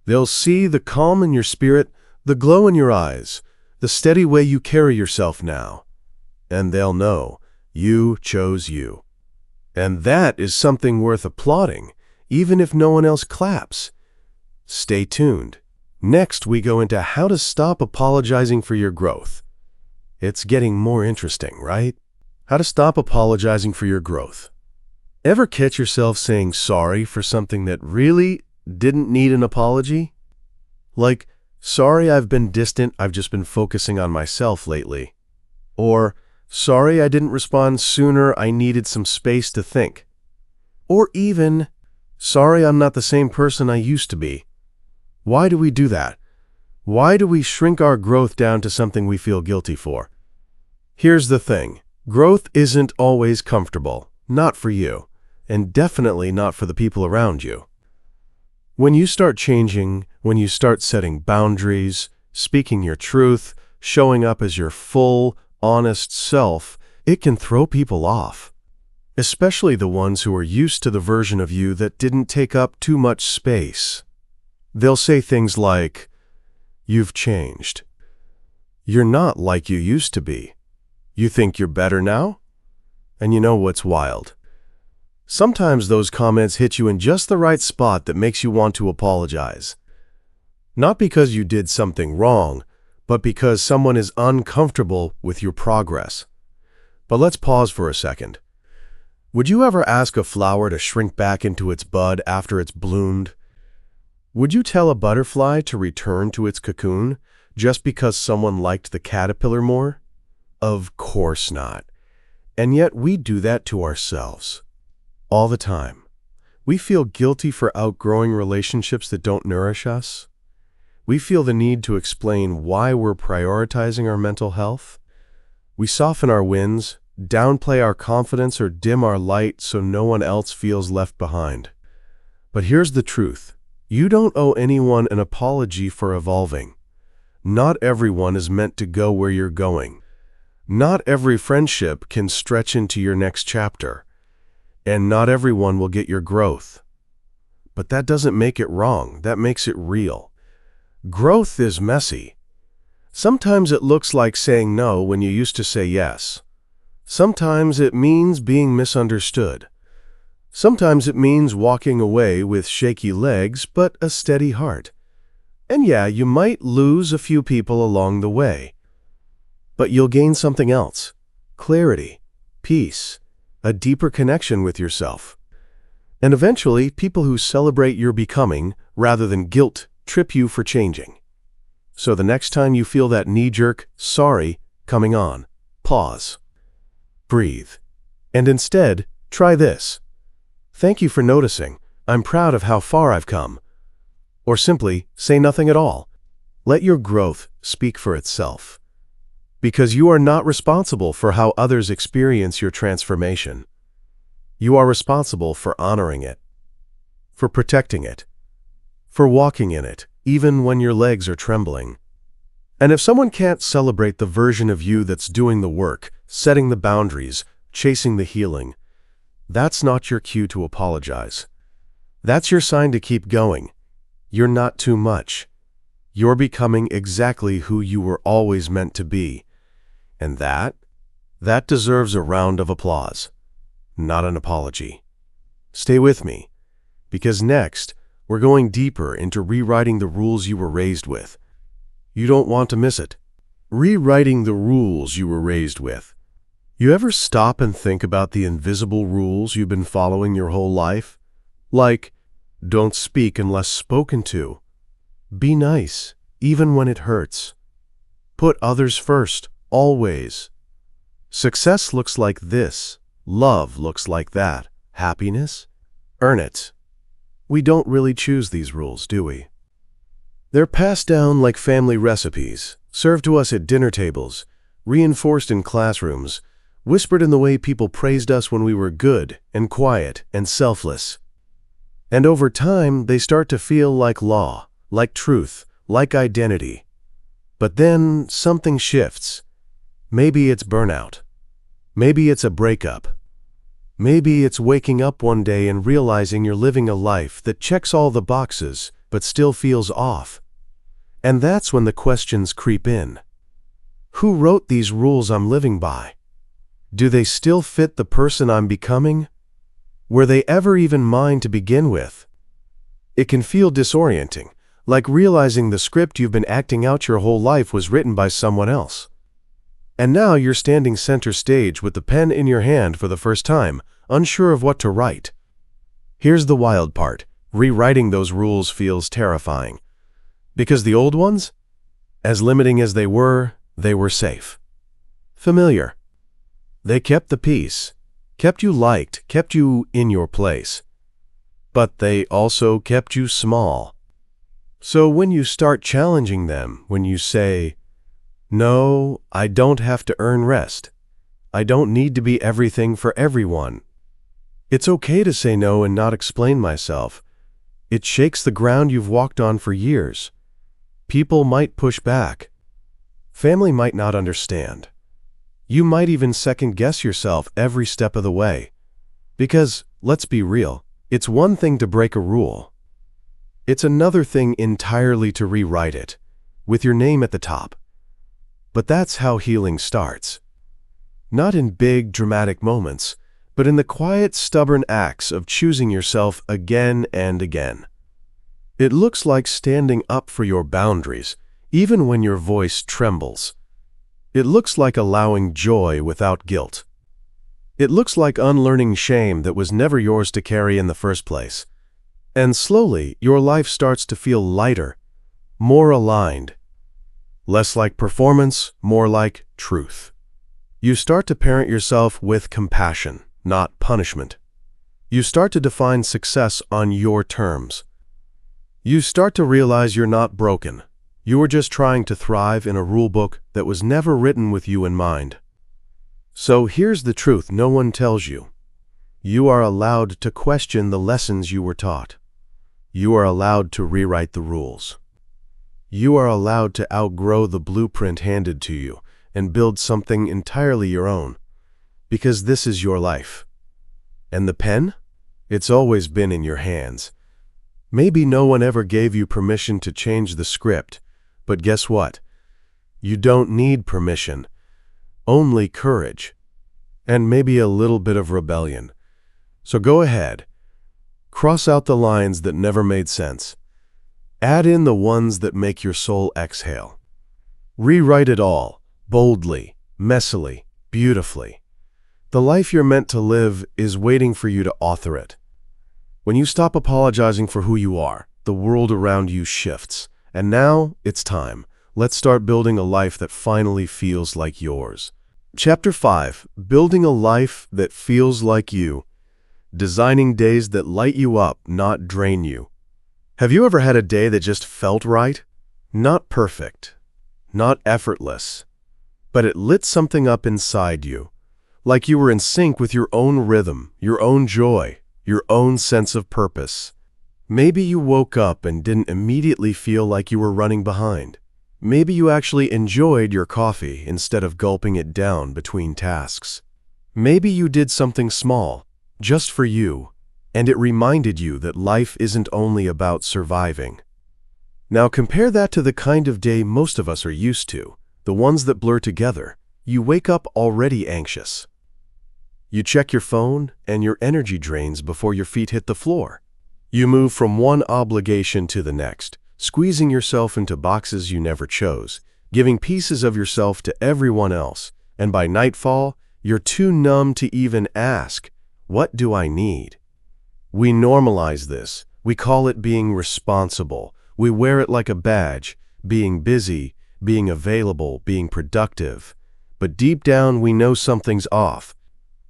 They'll see the calm in your spirit, the glow in your eyes, the steady way you carry yourself now. And they'll know you chose you. And that is something worth applauding, even if no one else claps. Stay tuned. Next, we go into how to stop apologizing for your growth. It's getting more interesting, right? How to stop apologizing for your growth. Ever catch yourself saying sorry for something that really didn't need an apology? Like, sorry I've been distant, I've just been focusing on myself lately. Or, sorry I didn't respond sooner, I needed some space to think. Or even, sorry I'm not the same person I used to be. Why do we do that? Why do we shrink our growth down to something we feel guilty for? Here's the thing. Growth isn't always comfortable. Not for you. And definitely not for the people around you. When you start changing, when you start setting boundaries, speaking your truth, showing up as your full, honest self, it can throw people off. Especially the ones who are used to the version of you that didn't take up too much space. They'll say things like, "You've changed. You're not like you used to be. You think you're better now?" And you know what's wild? Sometimes those comments hit you in just the right spot that makes you want to apologize. Not because you did something wrong, but because someone is uncomfortable with your progress. But let's pause for a second. Would you ever ask a flower to shrink back into its bud after it's bloomed? Would you tell a butterfly to return to its cocoon just because someone liked the caterpillar more? Of course not. And yet we do that to ourselves. All the time. We feel guilty for outgrowing relationships that don't nourish us. We feel the need to explain why we're prioritizing our mental health. We soften our wins, downplay our confidence, or dim our light so no one else feels left behind. But here's the truth. You don't owe anyone an apology for evolving. Not everyone is meant to go where you're going. Not every friendship can stretch into your next chapter. And not everyone will get your growth. But that doesn't make it wrong. That makes it real. Growth is messy. Sometimes it looks like saying no when you used to say yes. Sometimes it means being misunderstood. Sometimes it means walking away with shaky legs but a steady heart. And yeah, you might lose a few people along the way. But you'll gain something else. Clarity, peace, a deeper connection with yourself. And eventually, people who celebrate your becoming, rather than guilt, trip you for changing. So the next time you feel that knee-jerk, sorry, coming on, pause. Breathe. And instead, try this. Thank you for noticing. I'm proud of how far I've come. Or simply, say nothing at all. Let your growth speak for itself. Because you are not responsible for how others experience your transformation. You are responsible for honoring it, for protecting it, for walking in it, even when your legs are trembling. And if someone can't celebrate the version of you that's doing the work, setting the boundaries, chasing the healing, that's not your cue to apologize. That's your sign to keep going. You're not too much. You're becoming exactly who you were always meant to be. And that deserves a round of applause, not an apology. Stay with me, because next, we're going deeper into rewriting the rules you were raised with. You don't want to miss it. Rewriting the rules you were raised with. You ever stop and think about the invisible rules you've been following your whole life? Like, don't speak unless spoken to. Be nice, even when it hurts. Put others first, always. Success looks like this. Love looks like that. Happiness? Earn it. We don't really choose these rules, do we? They're passed down like family recipes, served to us at dinner tables, reinforced in classrooms, whispered in the way people praised us when we were good and quiet and selfless. And over time, they start to feel like law, like truth, like identity. But then something shifts. Maybe it's burnout. Maybe it's a breakup. Maybe it's waking up one day and realizing you're living a life that checks all the boxes but still feels off. And that's when the questions creep in. Who wrote these rules I'm living by? Do they still fit the person I'm becoming? Were they ever even mine to begin with? It can feel disorienting, like realizing the script you've been acting out your whole life was written by someone else. And now you're standing center stage with the pen in your hand for the first time, unsure of what to write. Here's the wild part. Rewriting those rules feels terrifying. Because the old ones, as limiting as they were safe. Familiar. They kept the peace, kept you liked, kept you in your place. But they also kept you small. So when you start challenging them, when you say, "No, I don't have to earn rest. I don't need to be everything for everyone. It's okay to say no and not explain myself," it shakes the ground you've walked on for years. People might push back. Family might not understand. You might even second-guess yourself every step of the way. Because, let's be real, it's one thing to break a rule. It's another thing entirely to rewrite it, with your name at the top. But that's how healing starts. Not in big, dramatic moments, but in the quiet, stubborn acts of choosing yourself again and again. It looks like standing up for your boundaries, even when your voice trembles. It looks like allowing joy without guilt. It looks like unlearning shame that was never yours to carry in the first place. And slowly, your life starts to feel lighter, more aligned. Less like performance, more like truth. You start to parent yourself with compassion, not punishment. You start to define success on your terms. You start to realize you're not broken. You were just trying to thrive in a rulebook that was never written with you in mind. So here's the truth no one tells you. You are allowed to question the lessons you were taught. You are allowed to rewrite the rules. You are allowed to outgrow the blueprint handed to you and build something entirely your own. Because this is your life. And the pen? It's always been in your hands. Maybe no one ever gave you permission to change the script, but guess what? You don't need permission, only courage, and maybe a little bit of rebellion. So go ahead. Cross out the lines that never made sense. Add in the ones that make your soul exhale. Rewrite it all, boldly, messily, beautifully. The life you're meant to live is waiting for you to author it. When you stop apologizing for who you are, the world around you shifts. And now, it's time. Let's start building a life that finally feels like yours. Chapter 5. Building a life that feels like you. Designing days that light you up, not drain you. Have you ever had a day that just felt right? Not perfect, not effortless, but it lit something up inside you. Like you were in sync with your own rhythm, your own joy, your own sense of purpose. Maybe you woke up and didn't immediately feel like you were running behind. Maybe you actually enjoyed your coffee instead of gulping it down between tasks. Maybe you did something small, just for you, and it reminded you that life isn't only about surviving. Now compare that to the kind of day most of us are used to, the ones that blur together. You wake up already anxious. You check your phone, and your energy drains before your feet hit the floor. You move from one obligation to the next, squeezing yourself into boxes you never chose, giving pieces of yourself to everyone else, and by nightfall, you're too numb to even ask, "What do I need?" We normalize this. We call it being responsible. We wear it like a badge, being busy, being available, being productive. But deep down, we know something's off.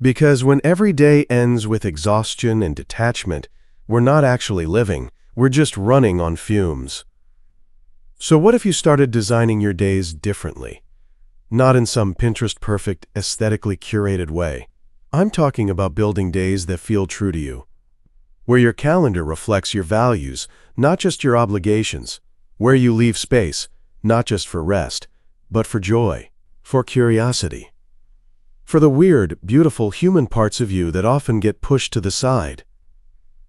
Because when every day ends with exhaustion and detachment, we're not actually living, we're just running on fumes. So what if you started designing your days differently? Not in some Pinterest-perfect, aesthetically curated way. I'm talking about building days that feel true to you, where your calendar reflects your values, not just your obligations, where you leave space, not just for rest, but for joy, for curiosity, for the weird, beautiful human parts of you that often get pushed to the side.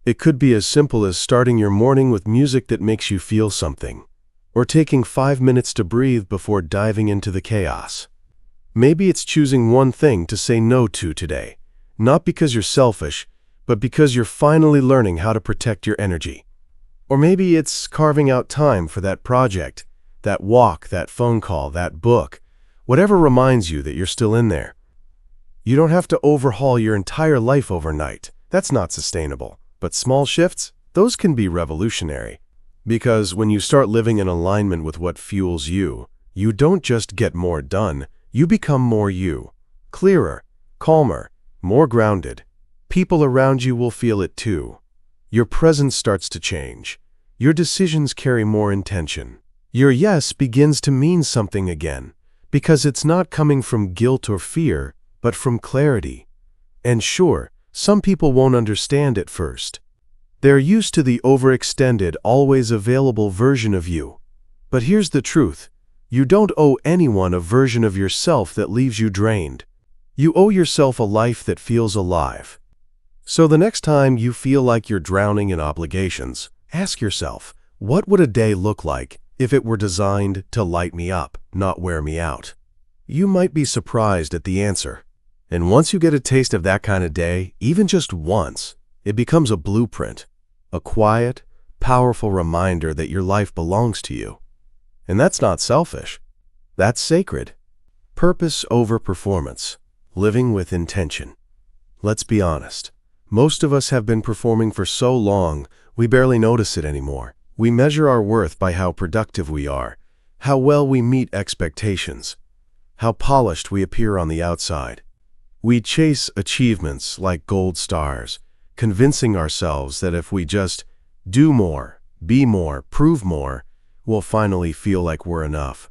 It could be as simple as starting your morning with music that makes you feel something, or taking 5 minutes to breathe before diving into the chaos. Maybe it's choosing one thing to say no to today, not because you're selfish, but because you're finally learning how to protect your energy. Or maybe it's carving out time for that project, that walk, that phone call, that book, whatever reminds you that you're still in there. You don't have to overhaul your entire life overnight. That's not sustainable. But small shifts, those can be revolutionary. Because when you start living in alignment with what fuels you, you don't just get more done, you become more you. Clearer, calmer, more grounded. People around you will feel it too. Your presence starts to change. Your decisions carry more intention. Your yes begins to mean something again, because it's not coming from guilt or fear, but from clarity. And sure, some people won't understand at first. They're used to the overextended, always available version of you. But here's the truth. You don't owe anyone a version of yourself that leaves you drained. You owe yourself a life that feels alive. So the next time you feel like you're drowning in obligations, ask yourself, what would a day look like if it were designed to light me up, not wear me out? You might be surprised at the answer. And once you get a taste of that kind of day, even just once, it becomes a blueprint, a quiet, powerful reminder that your life belongs to you. And that's not selfish. That's sacred. Purpose over performance. Living with intention. Let's be honest. Most of us have been performing for so long, we barely notice it anymore. We measure our worth by how productive we are, how well we meet expectations, how polished we appear on the outside. We chase achievements like gold stars, convincing ourselves that if we just do more, be more, prove more, we'll finally feel like we're enough.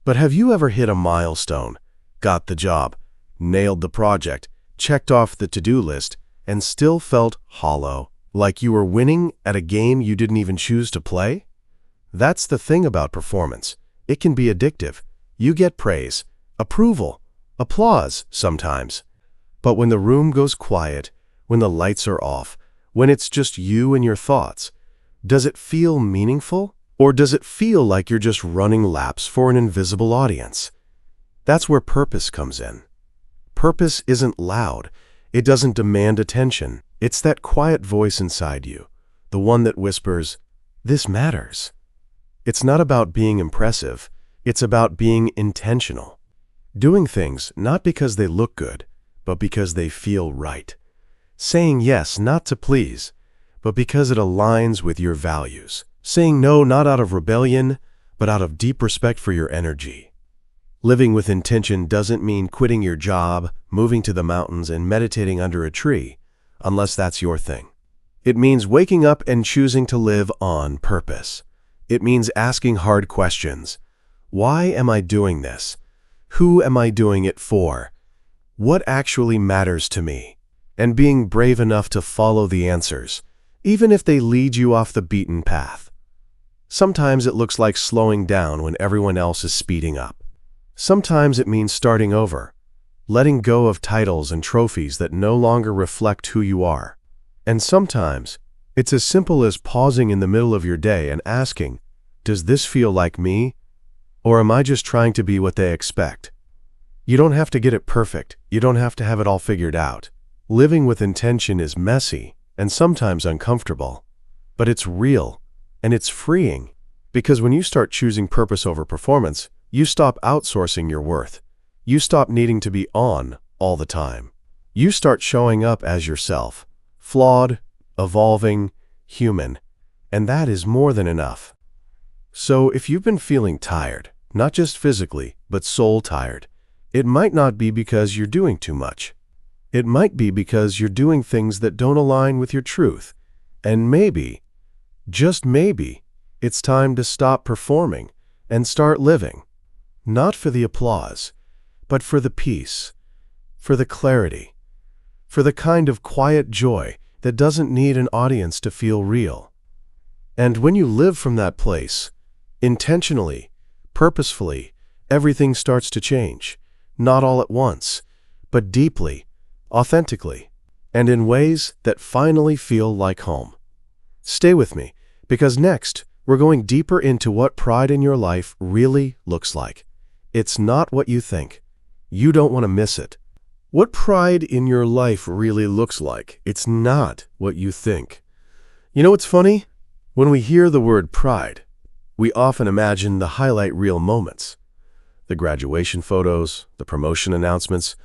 But have you ever hit a milestone, got the job, nailed the project, checked off the to-do list, and still felt hollow, like you were winning at a game you didn't even choose to play? That's the thing about performance. It can be addictive. You get praise, approval, applause sometimes. But when the room goes quiet, when the lights are off, when it's just you and your thoughts, does it feel meaningful? Or does it feel like you're just running laps for an invisible audience? That's where purpose comes in. Purpose isn't loud. It doesn't demand attention. It's that quiet voice inside you, the one that whispers, "This matters." It's not about being impressive. It's about being intentional. Doing things not because they look good, but because they feel right. Saying yes not to please, but because it aligns with your values. Saying no not out of rebellion, but out of deep respect for your energy. Living with intention doesn't mean quitting your job, moving to the mountains, and meditating under a tree, unless that's your thing. It means waking up and choosing to live on purpose. It means asking hard questions. Why am I doing this? Who am I doing it for? What actually matters to me? And being brave enough to follow the answers, even if they lead you off the beaten path. Sometimes it looks like slowing down when everyone else is speeding up. Sometimes it means starting over, letting go of titles and trophies that no longer reflect who you are. And sometimes it's as simple as pausing in the middle of your day and asking, does this feel like me? Or am I just trying to be what they expect? You don't have to get it perfect. You don't have to have it all figured out. Living with intention is messy and sometimes uncomfortable. But it's real, and it's freeing. Because when you start choosing purpose over performance, you stop outsourcing your worth. You stop needing to be on all the time. You start showing up as yourself, flawed, evolving, human, and that is more than enough. So if you've been feeling tired, not just physically, but soul tired, it might not be because you're doing too much. It might be because you're doing things that don't align with your truth. And maybe, just maybe, it's time to stop performing and start living. Not for the applause, but for the peace, for the clarity, for the kind of quiet joy that doesn't need an audience to feel real. And when you live from that place, intentionally, purposefully, everything starts to change, not all at once, but deeply, authentically, and in ways that finally feel like home. Stay with me, because next, we're going deeper into what pride in your life really looks like. It's not what you think. You don't want to miss it. What pride in your life really looks like, it's not what you think. You know what's funny? When we hear the word pride, we often imagine the highlight reel moments. The graduation photos, the promotion announcements,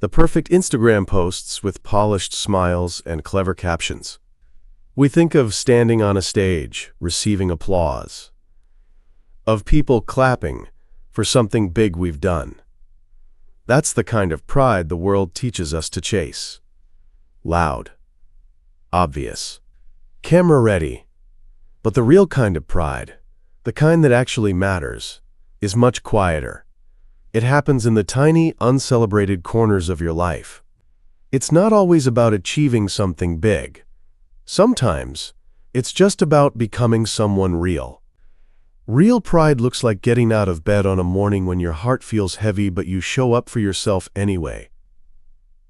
the perfect Instagram posts with polished smiles and clever captions. We think of standing on a stage, receiving applause, of people clapping for something big we've done. That's the kind of pride the world teaches us to chase. Loud, obvious, camera ready. But the real kind of pride, the kind that actually matters, is much quieter. It happens in the tiny, uncelebrated corners of your life. It's not always about achieving something big. Sometimes, it's just about becoming someone real. Real pride looks like getting out of bed on a morning when your heart feels heavy but you show up for yourself anyway.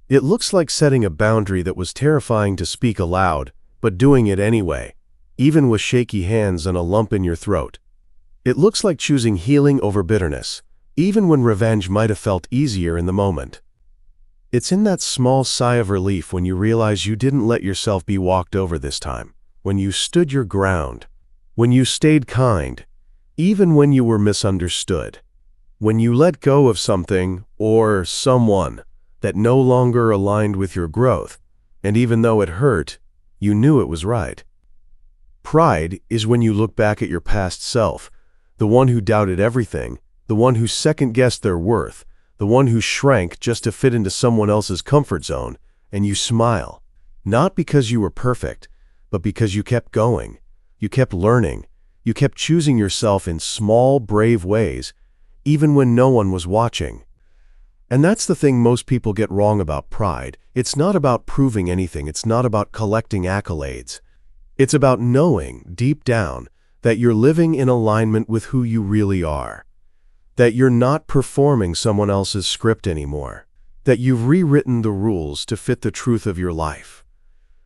It looks like setting a boundary that was terrifying to speak aloud, but doing it anyway, even with shaky hands and a lump in your throat. It looks like choosing healing over bitterness, even when revenge might have felt easier in the moment. It's in that small sigh of relief when you realize you didn't let yourself be walked over this time, when you stood your ground, when you stayed kind, even when you were misunderstood, when you let go of something or someone that no longer aligned with your growth, and even though it hurt, you knew it was right. Pride is when you look back at your past self, the one who doubted everything, the one who second-guessed their worth, the one who shrank just to fit into someone else's comfort zone, and you smile, not because you were perfect, but because you kept going, you kept learning, you kept choosing yourself in small, brave ways, even when no one was watching. And that's the thing most people get wrong about pride. It's not about proving anything. It's not about collecting accolades. It's about knowing, deep down, that you're living in alignment with who you really are. That you're not performing someone else's script anymore. That you've rewritten the rules to fit the truth of your life.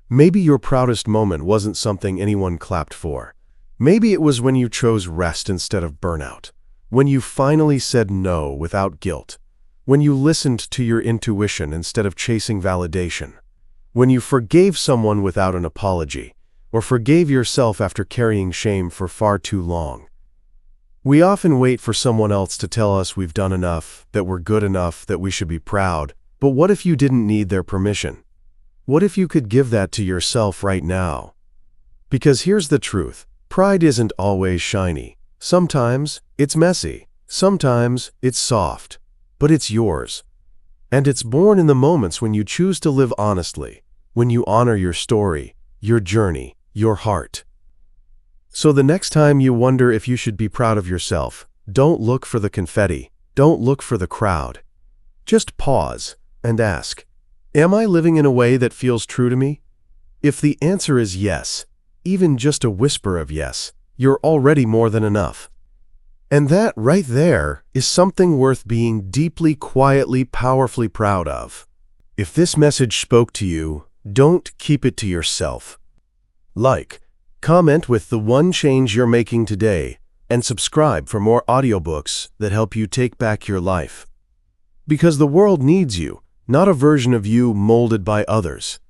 Maybe your proudest moment wasn't something anyone clapped for. Maybe it was when you chose rest instead of burnout, when you finally said no without guilt, when you listened to your intuition instead of chasing validation, when you forgave someone without an apology, or forgave yourself after carrying shame for far too long. We often wait for someone else to tell us we've done enough, that we're good enough, that we should be proud. But what if you didn't need their permission? What if you could give that to yourself right now? Because here's the truth. Pride isn't always shiny. Sometimes it's messy. Sometimes it's soft. But it's yours. And it's born in the moments when you choose to live honestly, when you honor your story, your journey, your heart. So the next time you wonder if you should be proud of yourself, don't look for the confetti. Don't look for the crowd. Just pause and ask, am I living in a way that feels true to me? If the answer is yes, even just a whisper of yes, you're already more than enough. And that right there is something worth being deeply, quietly, powerfully proud of. If this message spoke to you, don't keep it to yourself. Like, comment with the one change you're making today, and subscribe for more audiobooks that help you take back your life. Because the world needs you, not a version of you molded by others.